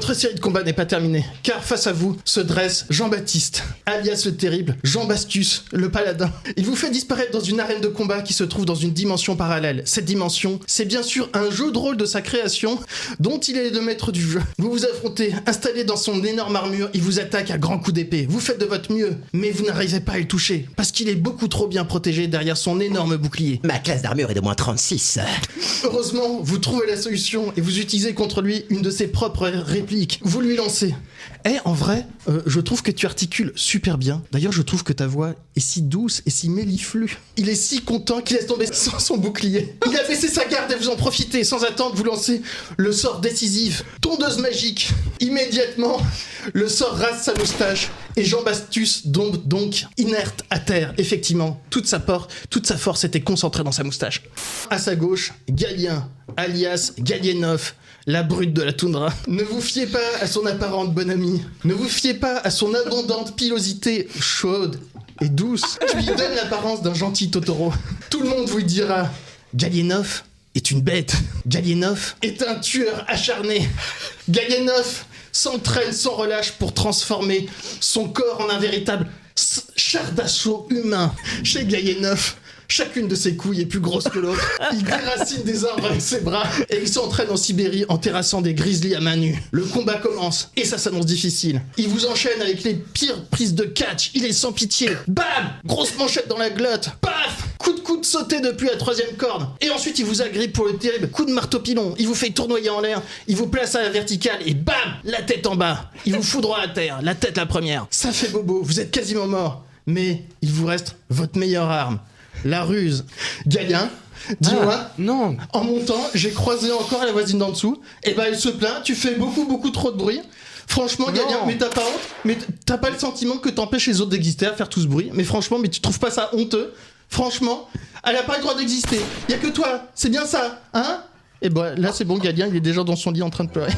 Votre série de combats n'est pas terminée, car face à vous se dresse Jean-Baptiste, alias le terrible, Jean Bastus, le paladin. Il vous fait disparaître dans une arène de combat qui se trouve dans une dimension parallèle. Cette dimension, c'est bien sûr un jeu de rôle de sa création, dont il est le maître du jeu. Vous vous affrontez, installé dans son énorme armure, il vous attaque à grands coups d'épée. Vous faites de votre mieux, mais vous n'arrivez pas à le toucher, parce qu'il est beaucoup trop bien protégé derrière son énorme bouclier. Ma classe d'armure est de moins 36. Heureusement, vous trouvez la solution et vous utilisez contre lui une de ses propres répliques. Vous lui lancez. En vrai, je trouve que tu articules super bien. D'ailleurs, je trouve que ta voix est si douce et si méliflue. Il est si content qu'il laisse tomber son bouclier. Il a baissé sa garde et vous en profitez. Sans attendre, vous lancez le sort décisif. Tondeuse magique. Immédiatement, le sort rase sa moustache et Jean Bastus tombe donc inerte à terre. Effectivement, toute sa force était concentrée dans sa moustache. À sa gauche, Galien, alias Galienov, la brute de la toundra. Ne vous fiez pas à son apparente bonhomie. Ne vous fiez pas à son abondante pilosité chaude et douce qui lui donne l'apparence d'un gentil Totoro. Tout le monde vous le dira. Galienov est une bête. Galienov est un tueur acharné. Galienov s'entraîne sans relâche pour transformer son corps en un véritable char d'assaut humain. Chez Galienov, chacune de ses couilles est plus grosse que l'autre. Il déracine des arbres avec ses bras et il s'entraîne en Sibérie en terrassant des grizzlies à main nue. Le combat commence et ça s'annonce difficile. Il vous enchaîne avec les pires prises de catch. Il est sans pitié. Bam! Grosse manchette dans la glotte. Paf! Coup de coude sauté depuis la 3e corde. Et ensuite il vous agrippe pour le terrible coup de marteau pilon. Il vous fait tournoyer en l'air. Il vous place à la verticale et bam! La tête en bas. Il vous fout droit à terre. La tête la première. Ça fait bobo. Vous êtes quasiment mort. Mais il vous reste votre meilleure arme. La ruse. Galien, dis-moi, non. En montant, j'ai croisé encore la voisine d'en dessous. Et ben elle se plaint, tu fais beaucoup trop de bruit. Franchement, Galien, mais t'as pas honte? Mais t'as pas le sentiment que t'empêches les autres d'exister à faire tout ce bruit? Mais franchement, mais tu trouves pas ça honteux? Franchement, elle a pas le droit d'exister. Y a que toi, c'est bien ça, hein? Et ben là c'est bon, Galien, il est déjà dans son lit en train de pleurer.